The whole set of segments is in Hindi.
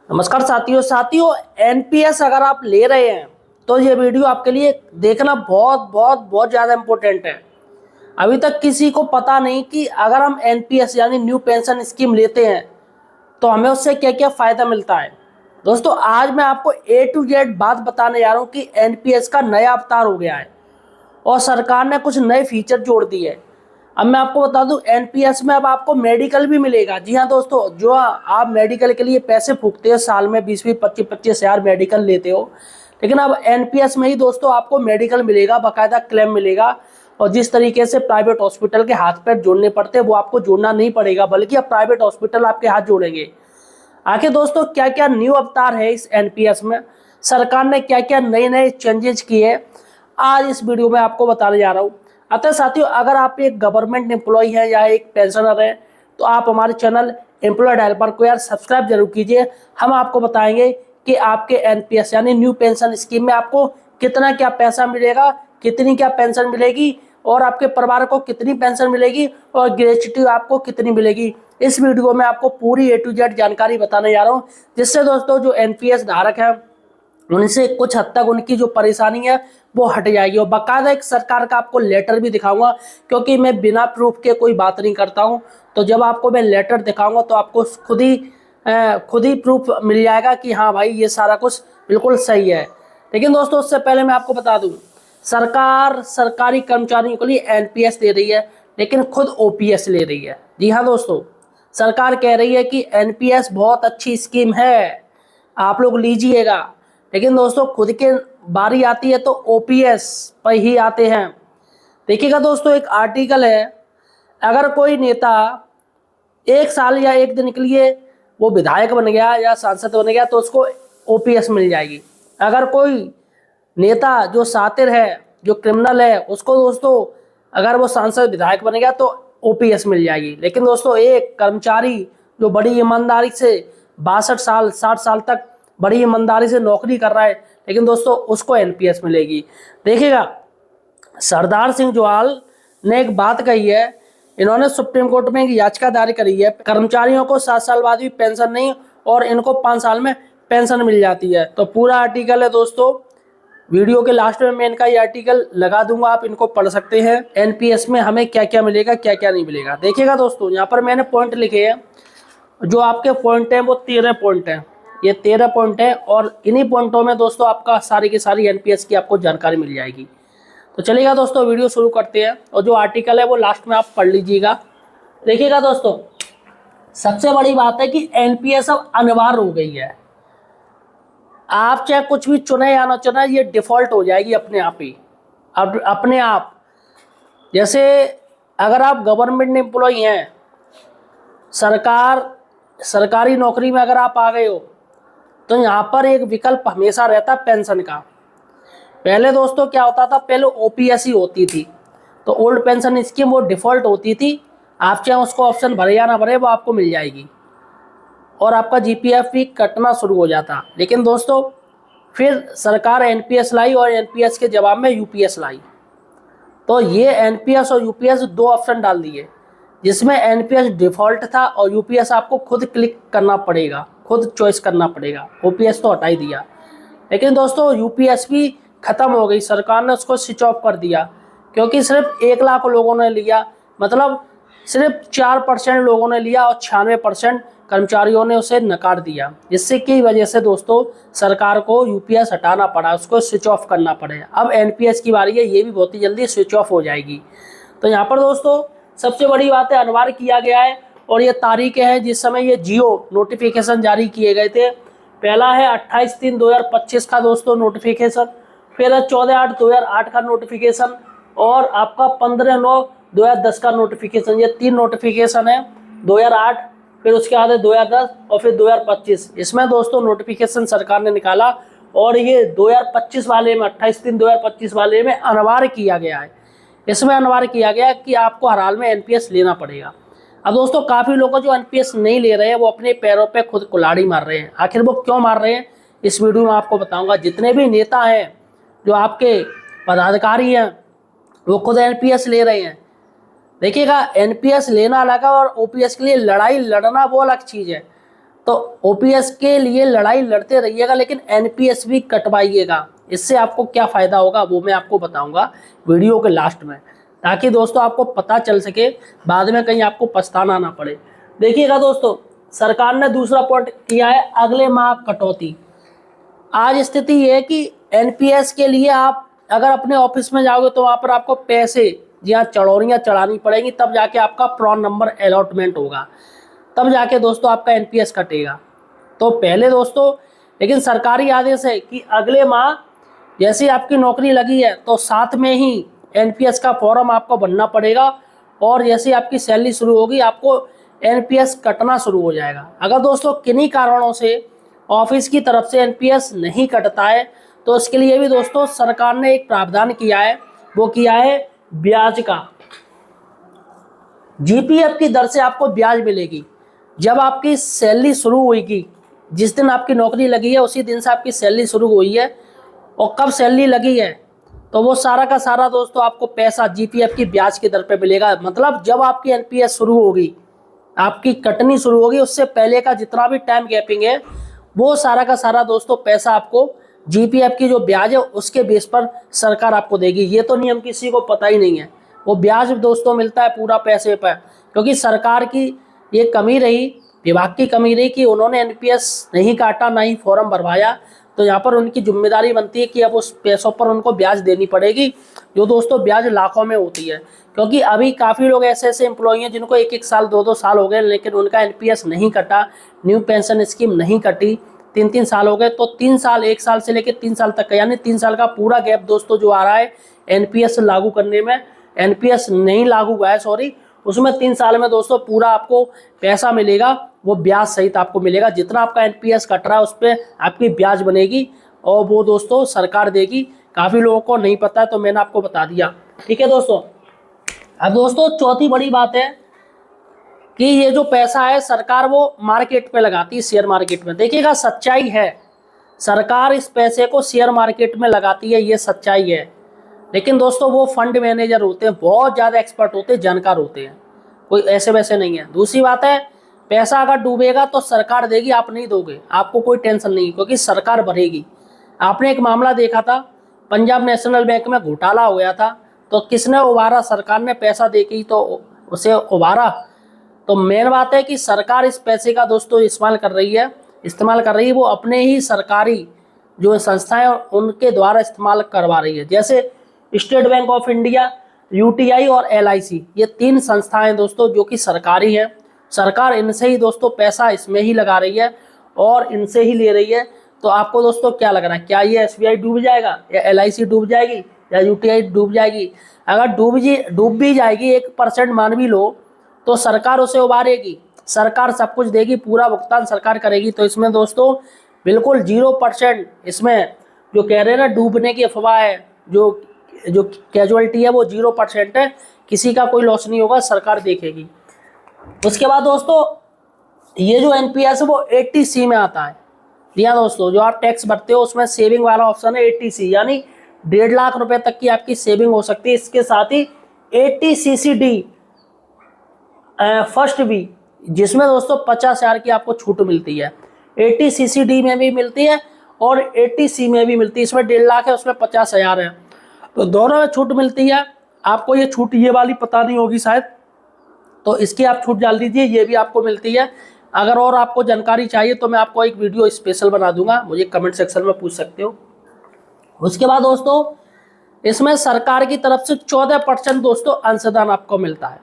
नमस्कार साथियों एनपीएस अगर आप ले रहे हैं तो ये वीडियो आपके लिए देखना बहुत बहुत बहुत ज़्यादा इम्पोर्टेंट है। अभी तक किसी को पता नहीं कि अगर हम एनपीएस यानी न्यू पेंशन स्कीम लेते हैं तो हमें उससे क्या क्या फ़ायदा मिलता है। दोस्तों आज मैं आपको ए टू जेड बात बताने जा रहा हूँ कि एनपीएस का नया अवतार हो गया है और सरकार ने कुछ नए फीचर जोड़ दिए हैं। अब मैं आपको बता दूं एनपीएस में अब आपको मेडिकल भी मिलेगा। जी हाँ दोस्तों, जो आप मेडिकल के लिए पैसे फूकते हो साल में 20-20 25-25 हजार मेडिकल लेते हो, लेकिन अब एनपीएस में ही दोस्तों आपको मेडिकल मिलेगा, बाकायदा क्लेम मिलेगा। और जिस तरीके से प्राइवेट हॉस्पिटल के हाथ पैर जोड़ने पड़ते हैं वो आपको जोड़ना नहीं पड़ेगा, बल्कि अब प्राइवेट हॉस्पिटल आपके हाथ जोड़ेंगे। आखिर दोस्तों क्या क्या न्यू अवतार है इस एनपीएस में, सरकार ने क्या क्या नए नए चेंजेस किए, आज इस वीडियो में आपको बताने जा रहा हूँ। अतः साथियों, अगर आप एक गवर्नमेंट एम्प्लॉय हैं या एक पेंशनर हैं तो आप हमारे चैनल एम्प्लॉयड हेल्पर को यार सब्सक्राइब जरूर कीजिए। हम आपको बताएंगे कि आपके एनपीएस यानी न्यू पेंशन स्कीम में आपको कितना क्या पैसा मिलेगा, कितनी क्या पेंशन मिलेगी और आपके परिवार को कितनी पेंशन मिलेगी और ग्रेच्युटी आपको कितनी मिलेगी। इस वीडियो में आपको पूरी ए टू जेड जानकारी बताने जा रहा हूँ, जिससे दोस्तों जो एनपीएस धारक है उनसे कुछ हद तक उनकी जो परेशानी है वो हट जाएगी। और बाकायदा एक सरकार का आपको लेटर भी दिखाऊंगा, क्योंकि मैं बिना प्रूफ के कोई बात नहीं करता हूं। तो जब आपको मैं लेटर दिखाऊंगा तो आपको खुद ही प्रूफ मिल जाएगा कि हाँ भाई ये सारा कुछ बिल्कुल सही है। लेकिन दोस्तों उससे पहले मैं आपको बता दूं, सरकार सरकारी कर्मचारियों के लिए एनपीएस दे रही है लेकिन खुद ओपीएस ले रही है। जी हाँ दोस्तों, सरकार कह रही है कि एनपीएस बहुत अच्छी स्कीम है, आप लोग लीजिएगा। लेकिन दोस्तों खुद के बारी आती है तो ओपीएस पर ही आते हैं। देखिएगा दोस्तों, एक आर्टिकल है, अगर कोई नेता 1 साल या 1 दिन के लिए वो विधायक बन गया या सांसद बन गया तो उसको ओपीएस मिल जाएगी। अगर कोई नेता जो सातिर है, जो क्रिमिनल है, उसको दोस्तों अगर वो सांसद विधायक बन गया तो ओपीएस मिल जाएगी। लेकिन दोस्तों एक कर्मचारी जो बड़ी ईमानदारी से 62 साल 60 साल तक बड़ी ईमानदारी से नौकरी कर रहा है, लेकिन दोस्तों उसको एनपीएस मिलेगी। देखिएगा, सरदार सिंह जोहाल ने एक बात कही है, इन्होंने सुप्रीम कोर्ट में एक याचिका दायर करी है, कर्मचारियों को 7 साल बाद भी पेंशन नहीं और इनको 5 साल में पेंशन मिल जाती है। तो पूरा आर्टिकल है दोस्तों, वीडियो के लास्ट में मैं इनका ये आर्टिकल लगा दूंगा, आप इनको पढ़ सकते हैं। एनपीएस में हमें क्या क्या मिलेगा क्या क्या नहीं मिलेगा। देखिएगा दोस्तों, यहाँ पर मैंने पॉइंट लिखे हैं, जो आपके पॉइंट हैं वो 13 पॉइंट हैं, ये 13 पॉइंट है और इन्हीं पॉइंटों में दोस्तों आपका सारी की सारी एनपीएस की आपको जानकारी मिल जाएगी। तो चलिएगा दोस्तों वीडियो शुरू करते हैं और जो आर्टिकल है वो लास्ट में आप पढ़ लीजिएगा। देखिएगा दोस्तों, सबसे बड़ी बात है कि एनपीएस अब अनिवार्य हो गई है। आप चाहे कुछ भी चुने या ना चुने, ये डिफॉल्ट हो जाएगी अपने आप ही। अब अपने आप, जैसे अगर आप गवर्नमेंट एम्प्लॉई हैं, सरकारी नौकरी में अगर आप आ गए हो तो यहाँ पर एक विकल्प हमेशा रहता पेंशन का। पहले दोस्तों क्या होता था, पहले ओपीएस ही होती थी, तो ओल्ड पेंशन स्कीम वो डिफॉल्ट होती थी। आप चाहे उसको ऑप्शन भरे या ना भरे वो आपको मिल जाएगी और आपका जीपीएफ भी कटना शुरू हो जाता। लेकिन दोस्तों फिर सरकार एनपीएस लाई और एनपीएस के जवाब में यूपीएस लाई। तो ये एनपीएस और यूपीएस दो ऑप्शन डाल दिए, जिसमें एनपीएस डिफॉल्ट था और यूपीएस आपको खुद क्लिक करना पड़ेगा, खुद चॉइस करना पड़ेगा। ओपीएस तो हटा ही दिया। लेकिन दोस्तों यूपीएस भी खत्म हो गई, सरकार ने उसको स्विच ऑफ कर दिया, क्योंकि सिर्फ 1 लाख लोगों ने लिया, मतलब सिर्फ 4% लोगों ने लिया और 96% कर्मचारियों ने उसे नकार दिया, जिससे की वजह से दोस्तों सरकार को यूपीएस हटाना पड़ा, उसको स्विच ऑफ करना पड़े। अब एनपीएस की बारी है, ये भी बहुत ही जल्दी स्विच ऑफ हो जाएगी। तो यहाँ पर दोस्तों सबसे बड़ी बात है अनिवार्य किया गया है और ये तारीख है जिस समय ये जियो नोटिफिकेशन जारी किए गए थे। पहला है 28/3/2025 का दोस्तों नोटिफिकेशन, फिर है 14/8/2008 का नोटिफिकेशन और आपका 15/9/2010 का नोटिफिकेशन। ये 3 नोटिफिकेशन है, 2008, फिर उसके बाद 2010 और फिर 2025। इसमें दोस्तों नोटिफिकेशन सरकार ने निकाला और ये 2025 वाले में 28/3/2025 वाले में अनिवार्य किया गया है। इसमें अनिवार्य किया गया है कि आपको हर हाल में एनपीएस लेना पड़ेगा। अब दोस्तों काफ़ी लोग जो एनपीएस नहीं ले रहे हैं वो अपने पैरों पे खुद कुल्हाड़ी मार रहे हैं। आखिर वो क्यों मार रहे हैं इस वीडियो में आपको बताऊंगा। जितने भी नेता हैं, जो आपके पदाधिकारी हैं, वो खुद एनपीएस ले रहे हैं। देखिएगा, एनपीएस लेना अलग है और ओपीएस के लिए लड़ाई लड़ना वो अलग चीज़ है। तो ओपीएस के लिए लड़ाई लड़ते रहिएगा, लेकिन एनपीएस भी कटवाइएगा। इससे आपको क्या फ़ायदा होगा वो मैं आपको बताऊंगा वीडियो के लास्ट में, ताकि दोस्तों आपको पता चल सके, बाद में कहीं आपको पछताना ना पड़े। देखिएगा दोस्तों, सरकार ने दूसरा पॉइंट किया है अगले माह कटौती। आज स्थिति ये है कि एनपीएस के लिए आप अगर अपने ऑफिस में जाओगे तो वहाँ पर आपको पैसे या चढ़ौरियाँ चढ़ानी पड़ेंगी, तब जाके आपका प्रॉन नंबर अलॉटमेंट होगा, तब जाके दोस्तों आपका एनपीएस कटेगा। तो पहले दोस्तों, लेकिन सरकारी आदेश है कि अगले माह जैसे आपकी नौकरी लगी है तो साथ में ही एनपीएस का फॉर्म आपको भरना पड़ेगा, और जैसे आपकी सैलरी शुरू होगी आपको एनपीएस कटना शुरू हो जाएगा। अगर दोस्तों किन्हीं कारणों से ऑफिस की तरफ से एनपीएस नहीं कटता है तो इसके लिए भी दोस्तों सरकार ने एक प्रावधान किया है, वो किया है ब्याज का। जीपीएफ की दर से आपको ब्याज मिलेगी। जब आपकी सैलरी शुरू होगी, जिस दिन आपकी नौकरी लगी है उसी दिन से आपकी सैलरी शुरू हुई है, और कब सैलरी लगी है तो वो सारा का सारा दोस्तों आपको पैसा जीपीएफ की ब्याज की दर पे मिलेगा। मतलब जब आपकी एनपीएस शुरू होगी, आपकी कटनी शुरू होगी, उससे पहले का जितना भी टाइम गैपिंग है वो सारा का सारा दोस्तों पैसा आपको जीपीएफ की जो ब्याज है उसके बेस पर सरकार आपको देगी। ये तो नियम किसी को पता ही नहीं है, वो ब्याज दोस्तों मिलता है पूरा पैसे पर, क्योंकि सरकार की ये कमी रही, विभाग की कमी रही कि उन्होंने एनपीएस नहीं काटा, ना ही फॉर्म भरवाया। तो यहाँ पर उनकी जिम्मेदारी बनती है कि अब उस पैसों पर उनको ब्याज देनी पड़ेगी, जो दोस्तों ब्याज लाखों में होती है। क्योंकि अभी काफ़ी लोग ऐसे ऐसे एम्प्लॉई हैं जिनको 1-1 साल 2-2 साल हो गए, लेकिन उनका एनपीएस नहीं कटा, न्यू पेंशन स्कीम नहीं कटी, 3-3 साल हो गए। तो 3 साल, 1 साल से लेकर 3 साल तक का, यानी 3 साल का पूरा गैप दोस्तों जो आ रहा है एनपीएस लागू करने में, एनपीएस नहीं लागू हुआ है सॉरी, उसमें 3 साल में दोस्तों पूरा आपको पैसा मिलेगा, वो ब्याज सहित आपको मिलेगा। जितना आपका एनपीएस कट रहा है उस पर आपकी ब्याज बनेगी, और वो दोस्तों सरकार देगी। काफ़ी लोगों को नहीं पता है तो मैंने आपको बता दिया, ठीक है दोस्तों। अब दोस्तों चौथी बड़ी बात है कि ये जो पैसा है सरकार वो मार्केट पे लगाती है, शेयर मार्केट में। देखिएगा सच्चाई है, सरकार इस पैसे को शेयर मार्केट में लगाती है, ये सच्चाई है। लेकिन दोस्तों वो फंड मैनेजर होते हैं, बहुत ज़्यादा एक्सपर्ट होते हैं, जानकार होते हैं, कोई ऐसे वैसे नहीं है। दूसरी बात है, पैसा अगर डूबेगा तो सरकार देगी, आप नहीं दोगे, आपको कोई टेंशन नहीं, क्योंकि सरकार भरेगी। आपने एक मामला देखा था, पंजाब नेशनल बैंक में घोटाला हो गया था, तो किसने उबारा? सरकार ने पैसा देके ही तो उसे उबारा। तो मेन बात है कि सरकार इस पैसे का दोस्तों इस्तेमाल कर रही है, वो अपने ही सरकारी जो संस्थाएं उनके द्वारा इस्तेमाल करवा रही है। जैसे state bank of India, UTI और एलआईसी, ये 3 संस्थाएं दोस्तों जो कि सरकारी हैं। सरकार इनसे ही दोस्तों पैसा इसमें ही लगा रही है और इनसे ही ले रही है। तो आपको दोस्तों क्या लग रहा है, क्या ये एसबीआई डूब जाएगा, या एलआईसी डूब जाएगी, या यूटीआई डूब जाएगी? अगर डूब भी जाएगी, 1% मान भी लो, तो सरकार उसे उबारेगी, सरकार सब कुछ देगी, पूरा भुगतान सरकार करेगी। तो इसमें दोस्तों बिल्कुल 0%, इसमें जो कह रहे हैं ना डूबने की अफवाह है, जो कैजुअलिटी है वो 0% है, किसी का कोई लॉस नहीं होगा, सरकार देखेगी। उसके बाद दोस्तों ये जो एनपीएस है वो 80C में आता है। जी हाँ दोस्तों, जो आप टैक्स भरते हो उसमें सेविंग वाला ऑप्शन है 80C, यानी 1.5 लाख रुपए तक की आपकी सेविंग हो सकती है। इसके साथ ही 80CCD फर्स्ट भी, जिसमें दोस्तों 50,000 की आपको छूट मिलती है। 80CCD में भी मिलती है और 80C में भी मिलती है। इसमें 1.5 लाख है, उसमें 50,000 है, तो दोनों में छूट मिलती है। आपको ये छूट ये वाली पता नहीं होगी शायद, तो इसकी आप छूट डाल दीजिए, ये भी आपको मिलती है। अगर और आपको जानकारी चाहिए तो मैं आपको एक वीडियो स्पेशल बना दूंगा, मुझे कमेंट सेक्शन में पूछ सकते हो। उसके बाद दोस्तों इसमें सरकार की तरफ से 14% दोस्तों अंशदान आपको मिलता है।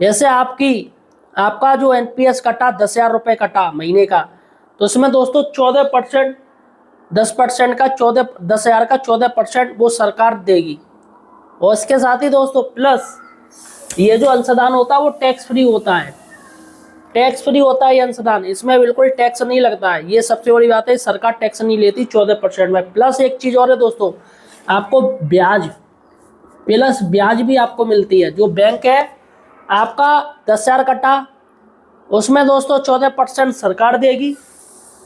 जैसे आपका जो एनपीएस कटा 10,000 रुपये कटा महीने का, तो उसमें दोस्तों 14%, 10% का 10,000 का 14% वो सरकार देगी। और इसके साथ ही दोस्तों प्लस ये जो अंशदान होता है वो टैक्स फ्री होता है, टैक्स फ्री होता है ये अंशदान, इसमें बिल्कुल टैक्स नहीं लगता है। ये सबसे बड़ी बात है, सरकार टैक्स नहीं लेती 14% में। प्लस एक चीज़ और है दोस्तों, आपको ब्याज भी आपको मिलती है। जो बैंक है आपका 10,000 कटा, उसमें दोस्तों 14% सरकार देगी।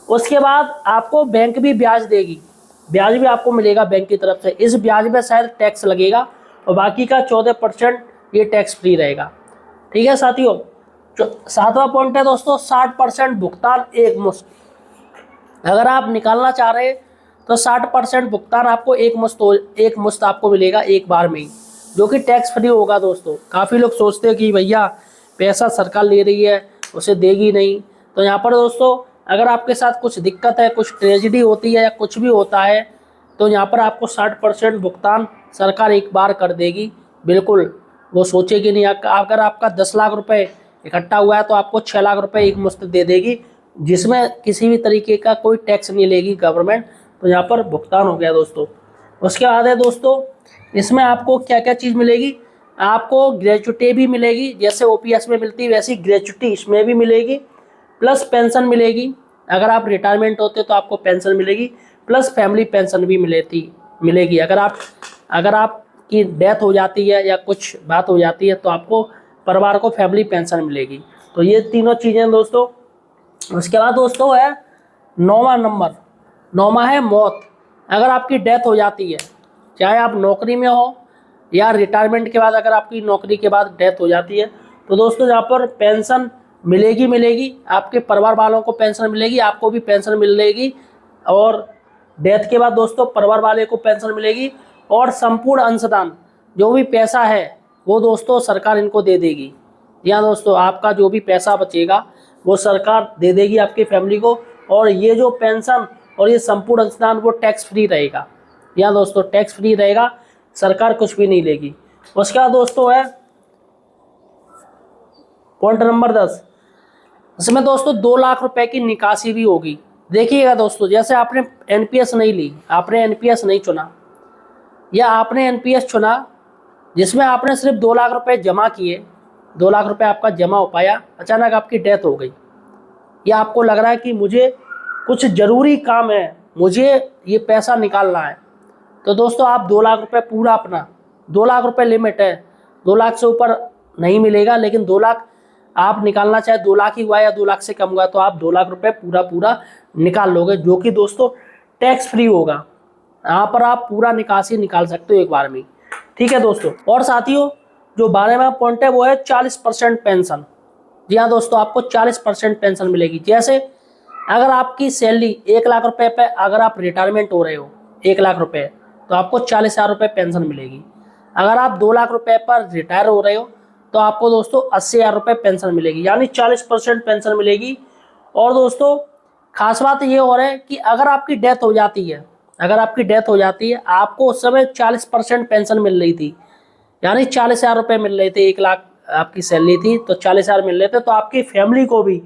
उसके बाद आपको बैंक भी ब्याज देगी, ब्याज भी आपको मिलेगा बैंक की तरफ से। इस ब्याज में शायद टैक्स लगेगा और बाकी का 14% ये टैक्स फ्री रहेगा। ठीक है साथियों, सातवां पॉइंट है दोस्तों 60% भुगतान एक मुश्त। अगर आप निकालना चाह रहे हैं तो 60% भुगतान आपको एक मुश्त आपको मिलेगा एक बार में ही, जो कि टैक्स फ्री होगा दोस्तों। काफ़ी लोग सोचते हैं कि भैया पैसा सरकार ले रही है उसे देगी नहीं, तो यहाँ पर दोस्तों अगर आपके साथ कुछ दिक्कत है, कुछ ट्रेजिडी होती है या कुछ भी होता है, तो यहाँ पर आपको 60% भुगतान सरकार एक बार कर देगी। बिल्कुल वो सोचेगी नहीं। अगर आपका 10 लाख रुपए इकट्ठा हुआ है तो आपको 6 लाख रुपए एक मुश्त दे देगी, जिसमें किसी भी तरीके का कोई टैक्स नहीं लेगी गवर्नमेंट। तो यहाँ पर भुगतान हो गया दोस्तों। उसके बाद है दोस्तों इसमें आपको क्या क्या चीज़ मिलेगी। आपको ग्रेच्युटी भी मिलेगी, जैसे ओपीएस में मिलती है वैसी ग्रेच्युटी इसमें भी मिलेगी, प्लस पेंशन मिलेगी। अगर आप रिटायरमेंट होते तो आपको पेंशन मिलेगी, प्लस फैमिली पेंशन भी मिलेगी। अगर आपकी डेथ हो जाती है या कुछ बात हो जाती है तो आपको परिवार को फैमिली पेंशन मिलेगी। तो ये तीनों चीज़ें दोस्तों। उसके बाद दोस्तों है 9वां नंबर। 9वां है मौत। अगर आपकी डेथ हो जाती है, चाहे आप नौकरी में हो या रिटायरमेंट के बाद अगर आपकी नौकरी के बाद डेथ हो जाती है, तो दोस्तों यहाँ पर पेंशन मिलेगी। आपके परिवार वालों को पेंशन मिलेगी, आपको भी पेंशन मिलेगी, और डेथ के बाद दोस्तों परिवार वाले को पेंशन मिलेगी। और संपूर्ण अंशदान जो भी पैसा है वो दोस्तों सरकार इनको दे देगी। या दोस्तों आपका जो भी पैसा बचेगा वो सरकार दे देगी आपकी फैमिली को। और ये जो पेंशन और ये संपूर्ण अंशदान वो टैक्स फ्री रहेगा। या दोस्तों टैक्स फ्री रहेगा, सरकार कुछ भी नहीं लेगी। उसके बाद दोस्तों है पॉइंट नंबर 10। इसमें दोस्तों 2 लाख रुपए की निकासी भी होगी। देखिएगा दोस्तों, जैसे आपने एनपीएस नहीं ली, आपने एनपीएस नहीं चुना, या आपने एनपीएस चुना जिसमें आपने सिर्फ 2 लाख रुपए जमा किए, 2 लाख रुपए आपका जमा हो पाया, अचानक आपकी डेथ हो गई, या आपको लग रहा है कि मुझे कुछ ज़रूरी काम है, मुझे ये पैसा निकालना है, तो दोस्तों आप 2 लाख रुपए पूरा अपना, 2 लाख रुपए लिमिट है, 2 लाख से ऊपर नहीं मिलेगा। लेकिन 2 लाख आप निकालना चाहे 2 लाख ही हुआ या 2 लाख से कम हुआ तो आप 2 लाख रुपए पूरा निकाल लोगे, जो कि दोस्तों टैक्स फ्री होगा। यहाँ पर आप पूरा निकासी निकाल सकते हो एक बार में, ठीक है दोस्तों। और साथियों जो 12वां पॉइंट है वो है 40% पेंशन। जी हाँ दोस्तों, आपको 40% पेंशन मिलेगी। जैसे अगर आपकी सैलरी 1 लाख रुपए पे अगर आप रिटायरमेंट हो रहे हो 1 लाख रुपए, तो आपको 40,000 रुपये पेंशन मिलेगी। अगर आप 2 लाख रुपए पर रिटायर हो रहे हो तो आपको दोस्तों 80,000 रुपये पेंशन मिलेगी, यानी 40% पेंशन मिलेगी। और दोस्तों खास बात ये हो रहा है कि अगर आपकी डेथ हो जाती है, आपको उस समय 40% पेंशन मिल रही थी, यानी 40,000 रुपये मिल रहे थे। 1 लाख आपकी सैलरी थी तो 40,000 मिल रहे थे, तो आपकी फैमिली को भी,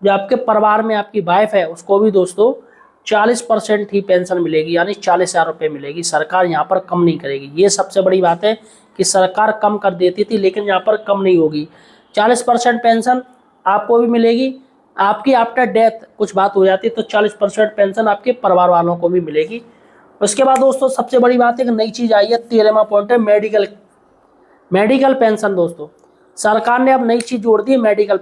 जो आपके परिवार में आपकी वाइफ है उसको भी दोस्तों 40% ही पेंशन मिलेगी, यानी 40,000 रुपये मिलेगी। सरकार यहाँ पर कम नहीं करेगी। ये सबसे बड़ी बात है कि सरकार कम कर देती थी, लेकिन यहाँ पर कम नहीं होगी। 40% पेंशन आपको भी मिलेगी। आपकी आफ्टर डेथ कुछ बात हो जाती है तो 40% पेंशन आपके परिवार वालों को भी मिलेगी। उसके बाद दोस्तों सबसे बड़ी बात है कि नई चीज़ आई है, 13वां पॉइंट है मेडिकल पेंशन। दोस्तों सरकार ने अब नई चीज़ जोड़ दी है, मेडिकल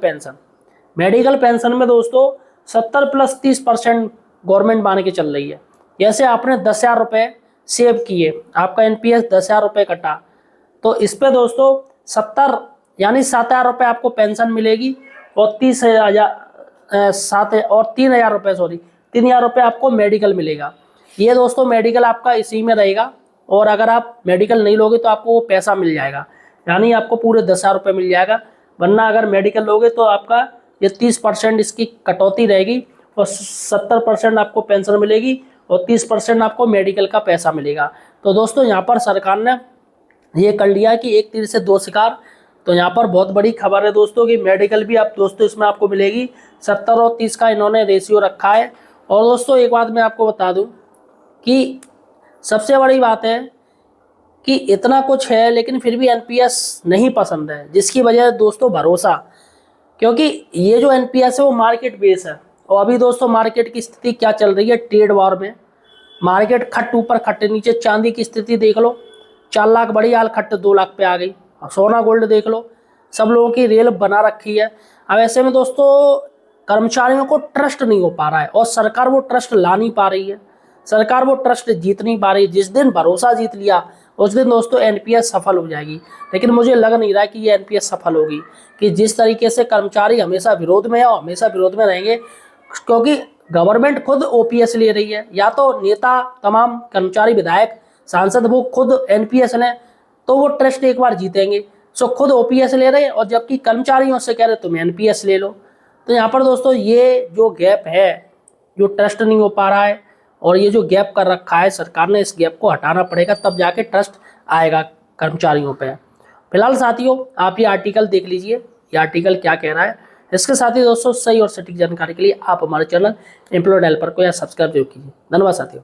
पेंशन में दोस्तों 70+30% गवर्नमेंट मान के चल रही है। जैसे आपने 10,000 रुपये सेव किए, आपका एनपीएस 10,000 रुपये कटा, तो इस पे दोस्तों 70 यानी 7,000 रुपये आपको पेंशन मिलेगी, और 3,000 रुपये आपको मेडिकल मिलेगा। ये दोस्तों मेडिकल आपका इसी में रहेगा, और अगर आप मेडिकल नहीं लोगे तो आपको वो पैसा मिल जाएगा, यानी आपको पूरे 10,000 रुपये मिल जाएगा। वरना अगर मेडिकल लोगे तो आपका ये 30% इसकी कटौती रहेगी, और 70% आपको पेंशन मिलेगी, और 30% आपको मेडिकल का पैसा मिलेगा। तो दोस्तों यहाँ पर सरकार ने ये कर लिया कि एक तीर से 2 शिकार। तो यहाँ पर बहुत बड़ी खबर है दोस्तों कि मेडिकल भी आप दोस्तों इसमें आपको मिलेगी। 70 और 30 का इन्होंने रेशियो रखा है। और दोस्तों एक बात मैं आपको बता दूं कि सबसे बड़ी बात है कि इतना कुछ है लेकिन फिर भी एनपीएस नहीं पसंद है, जिसकी वजह है दोस्तों भरोसा। क्योंकि ये जो एनपीएस है वो मार्केट बेस है, और अभी दोस्तों मार्केट की स्थिति क्या चल रही है, ट्रेड वॉर में मार्केट खट ऊपर खट नीचे। चांदी की स्थिति देख लो, 4 लाख बड़ी हाल खट 2 लाख पे आ गई। सोना गोल्ड देख लो, सब लोगों की रेल बना रखी है। अब ऐसे में दोस्तों कर्मचारियों को ट्रस्ट नहीं हो पा रहा है, और सरकार वो ट्रस्ट ला नहीं पा रही है, सरकार वो ट्रस्ट जीत नहीं पा रही। जिस दिन भरोसा जीत लिया उस दिन दोस्तों एनपीएस सफल हो जाएगी। लेकिन मुझे लग नहीं रहा कि ये एनपीएस सफल होगी, कि जिस तरीके से कर्मचारी हमेशा विरोध में है और हमेशा विरोध में रहेंगे, क्योंकि गवर्नमेंट खुद ओपीएस ले रही है, या तो नेता, तमाम कर्मचारी, विधायक, सांसद वो खुद एनपीएस लें तो वो ट्रस्ट एक बार जीतेंगे। सो खुद ओपीएस ले रहे हैं और जबकि कर्मचारियों से कह रहे तुम एनपीएस ले लो। तो यहाँ पर दोस्तों ये जो गैप है, जो ट्रस्ट नहीं हो पा रहा है और ये जो गैप कर रखा है सरकार ने, इस गैप को हटाना पड़ेगा, तब जाके ट्रस्ट आएगा कर्मचारियों पे। फिलहाल साथियों आप ये आर्टिकल देख लीजिए, ये आर्टिकल क्या कह रहा है। इसके साथ ही दोस्तों सही और सटीक जानकारी के लिए आप हमारे चैनल एम्प्लॉयड हेल्पर को या सब्सक्राइब जरूर कीजिए। धन्यवाद साथियों।